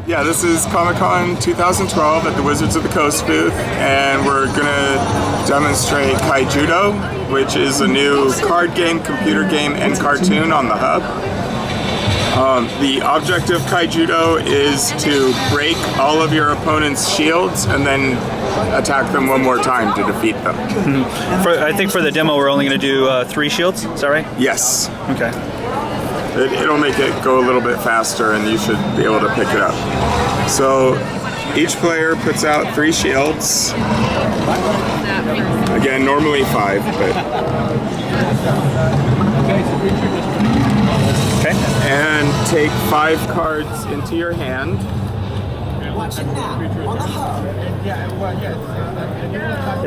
Yeah, this is Comic-Con 2012 at the Wizards of the Coast booth, and we're gonna demonstrate Kaijudo, which is a new card game, computer game, and cartoon on the hub. The object of Kaijudo is to break all of your opponent's shields and then attack them one more time to defeat them. I think for the demo we're only going to do 3 shields, is that right? Yes. Okay. It'll make it go a little bit faster and you should be able to pick it up. So each player puts out 3 shields. Again, normally 5, but... Okay. And take 5 cards into your hand.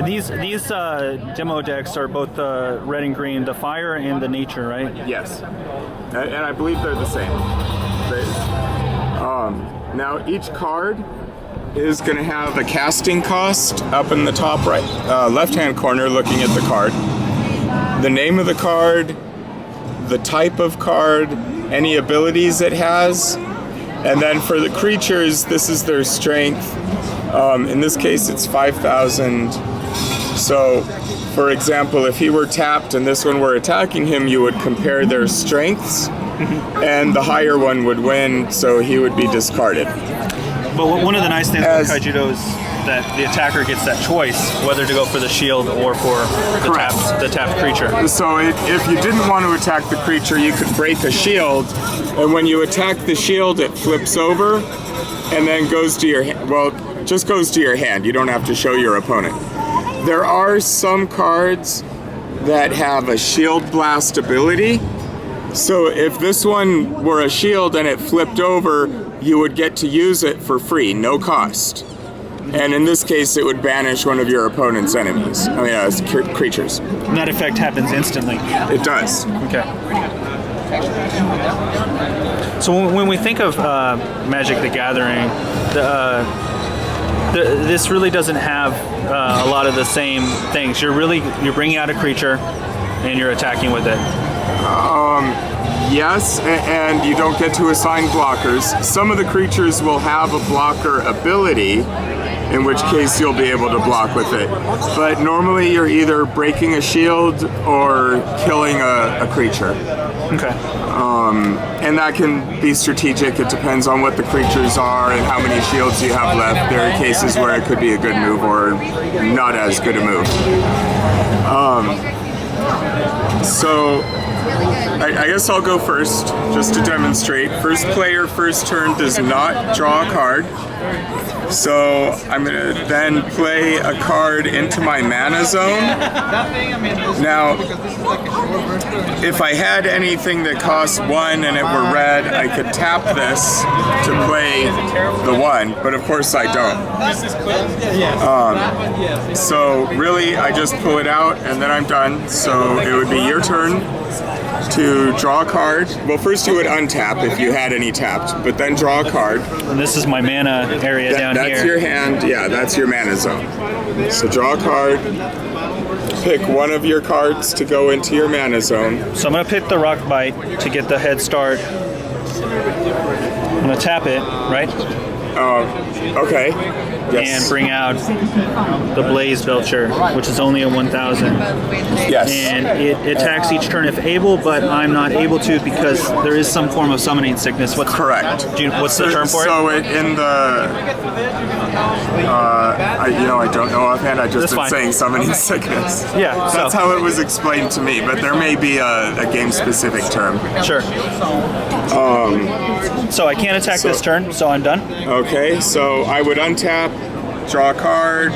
These demo decks are both the red and green, the fire and the nature, right? Yes. And I believe they're the same. Now each card is going to have a casting cost up in the top right, left-hand corner looking at the card. The name of the card, the type of card, any abilities it has, and then for the creatures, this is their strength. In this case, it's 5,000. So, for example, if he were tapped and this one were attacking him, you would compare their strengths, and the higher one would win, so he would be discarded. But one of the nice things about Kaijudo is that the attacker gets that choice whether to go for the shield or for the tapped creature. So if you didn't want to attack the creature, you could break a shield, and when you attack the shield, it flips over and then goes to your hand. Well, just goes to your hand. You don't have to show your opponent. There are some cards that have a shield blast ability. So if this one were a shield and it flipped over, you would get to use it for free, no cost. And in this case, it would banish one of your opponent's enemies. Creatures. And that effect happens instantly. It does. Okay. So when we think of Magic the Gathering, this really doesn't have a lot of the same things. You're bringing out a creature and you're attacking with it. Yes, and you don't get to assign blockers. Some of the creatures will have a blocker ability, in which case you'll be able to block with it. But normally you're either breaking a shield or killing a creature. Okay. And that can be strategic. It depends on what the creatures are and how many shields you have left. There are cases where it could be a good move or not as good a move. So I guess I'll go first, just to demonstrate. First player, first turn does not draw a card. So I'm going to then play a card into my mana zone. Now, if I had anything that cost 1 and it were red, I could tap this to play the 1, but of course I don't. So really, I just pull it out and then I'm done. So it would be your turn to draw a card. Well, first you would untap if you had any tapped, but then draw a card. And this is my mana area down here. That's your hand, yeah, that's your mana zone. So draw a card, pick one of your cards to go into your mana zone. So I'm going to pick the Rock Bite to get the head start. I'm going to tap it, right? Okay. Yes. And bring out the Blaze Belcher, which is only a 1,000. Yes. And it attacks each turn if able, but I'm not able to because there is some form of summoning sickness. Correct. What's the term for it? So in the, I don't know offhand. I just been saying summoning sickness. Yeah. That's how it was explained to me, but there may be a game-specific term. Sure. So I can't attack this turn, so I'm done. Okay, so I would untap, draw a card,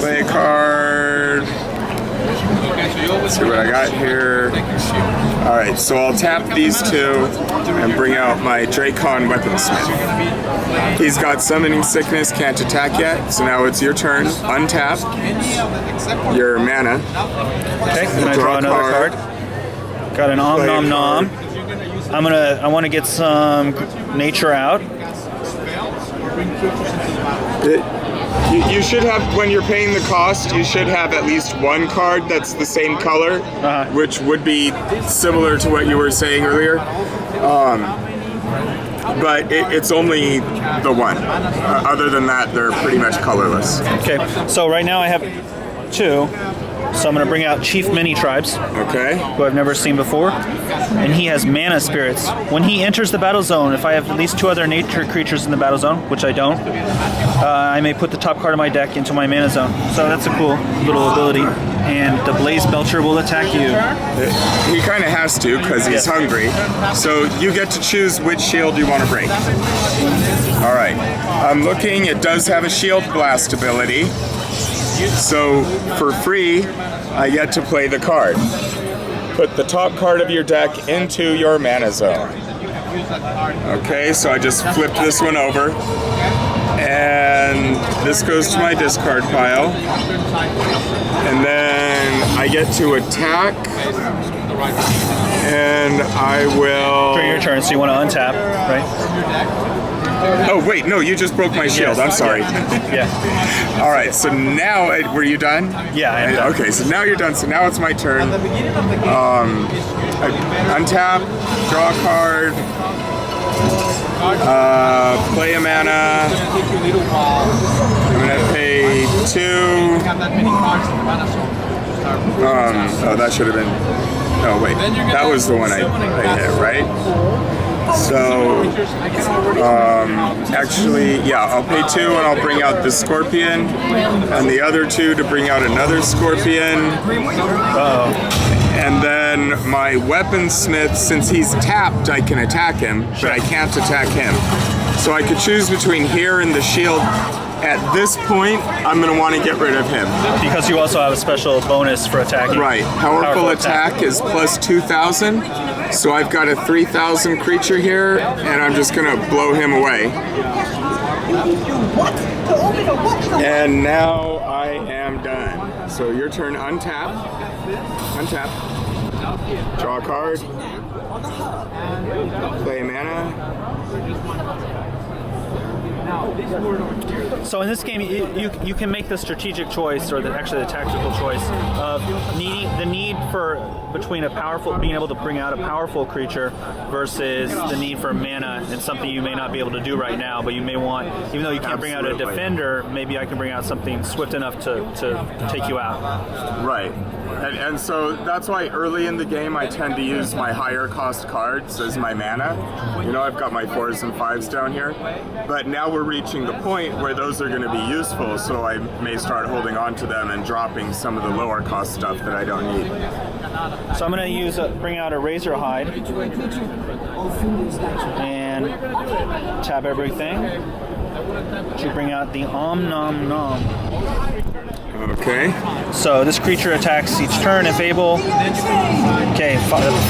play a card. Let's see what I got here. Alright, so I'll tap these 2 and bring out my Dracon Weaponsmith. He's got Summoning Sickness, can't attack yet, so now it's your turn. Untap your mana. Okay, and I draw another card. Got an Om Nom Nom. I want to get some nature out. You should have, when you're paying the cost, you should have at least one card that's the same color, which would be similar to what you were saying earlier. but it's only the one. Other than that, they're pretty much colorless. Okay, so right now I have 2. So I'm going to bring out Chief Many Tribes, Okay. who I've never seen before, and he has mana spirits. When he enters the battle zone, if I have at least 2 other nature creatures in the battle zone, which I don't, I may put the top card of my deck into my mana zone. So that's a cool little ability. And the Blaze Belcher will attack you. He kind of has to because he's hungry. So you get to choose which shield you want to break. All right. I'm looking. It does have a Shield Blast ability. So for free, I get to play the card. Put the top card of your deck into your mana zone. Okay, so I just flipped this one over. And this goes to my discard pile. And then I get to attack. And I will... During your turn, so you want to untap, right? Oh, wait, no, you just broke my shield. I'm sorry. Yeah. All right, so now, were you done? Yeah, I am done. Okay, so now you're done. So now it's my turn. I untap, draw a card, play a mana. I'm gonna pay 2. Oh, that should have been. Oh wait, that was the one I hit, right? So, actually, yeah, I'll pay 2 and I'll bring out the Scorpion, and the other 2 to bring out another Scorpion. And then my Weaponsmith, since he's tapped, I can attack him, but I can't attack him. So I could choose between here and the shield. At this point, I'm going to want to get rid of him. Because you also have a special bonus for attacking. Right. Powerful attack is plus 2,000. So I've got a 3,000 creature here, and I'm just going to blow him away. And now I am done. So your turn, untap. Untap. Draw a card. Play a mana. So in this game, you can make the strategic choice, or actually the tactical choice of between being able to bring out a powerful creature versus the need for mana and something you may not be able to do right now, but you may want, even though you can't bring out a defender, maybe I can bring out something swift enough to take you out. Right. And so that's why early in the game I tend to use my higher cost cards as my mana. You know, I've got my 4s and 5s down here. But now we're reaching the point where those are going to be useful, so I may start holding on to them and dropping some of the lower cost stuff that I don't need. So I'm going to bring out a Razor Hide and tap everything to bring out the Om Nom Nom. Okay. So this creature attacks each turn if able. Okay,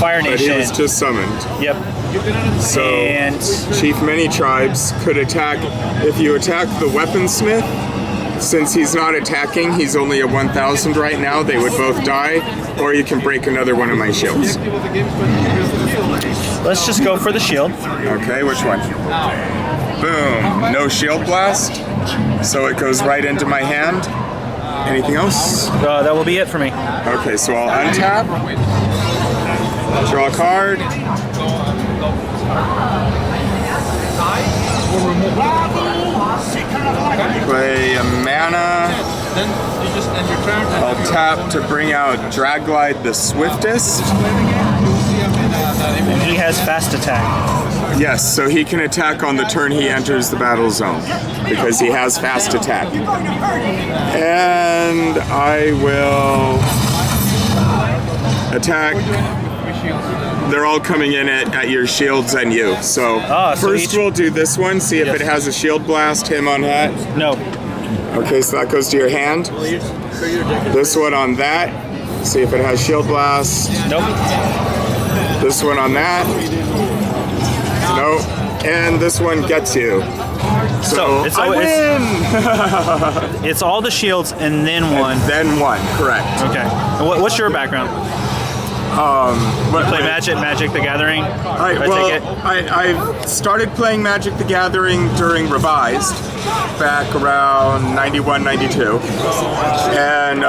Fire Nation. But he was just summoned. Yep. So and Chief Many Tribes could attack. If you attack the Weaponsmith, since he's not attacking, he's only a 1,000 right now, they would both die, or you can break another one of my shields. Let's just go for the shield. Okay, which one? Boom. No Shield Blast, so it goes right into my hand. Anything else? That will be it for me. Okay, so I'll untap, draw a card, play a mana. I'll tap to bring out Draglide the Swiftest. And he has fast attack. Yes, so he can attack on the turn he enters the battle zone because he has fast attack. And I will attack. They're all coming in at your shields and you. So first we'll do this one, see if it has a Shield Blast, him on that. No. Okay, so that goes to your hand. This one on that, see if it has Shield Blast. Nope. This one on that. Nope. And this one gets you. So it's I win! It's all the shields and then one. And then one, correct. Okay. And what's your background? Play Magic the Gathering? I started playing Magic the Gathering during Revised back around 91, 92, and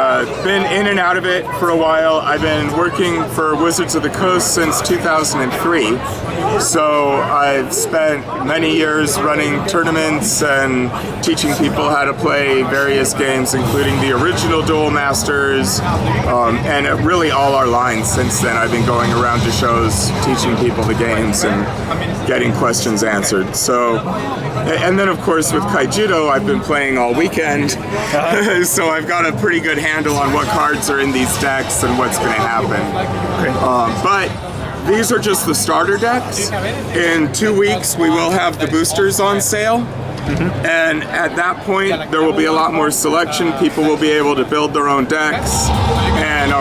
been in and out of it for a while. I've been working for Wizards of the Coast since 2003, so I've spent many years running tournaments and teaching people how to play various games, including the original Duel Masters, and really all our lines since then. I've been going around to shows teaching people the games and getting questions answered. So, and then of course with Kaijudo I've been playing all weekend, so I've got a pretty good handle on what cards are in these decks and what's going to happen. But these are just the starter decks. In 2 weeks we will have the boosters on sale. And at that point, there will be a lot more selection. People will be able to build their own decks, and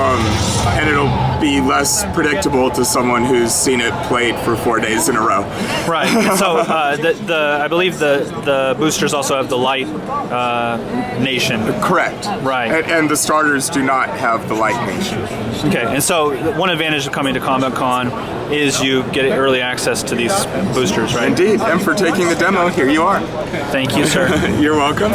it'll be less predictable to someone who's seen it played for 4 days in a row. Right. So I believe the boosters also have the Light Nation. Correct. Right. And the starters do not have the Light Nation. Okay. And so one advantage of coming to Combat Con is you get early access to these boosters, right? Indeed. And for taking the demo, here you are. Thank you, sir. You're welcome.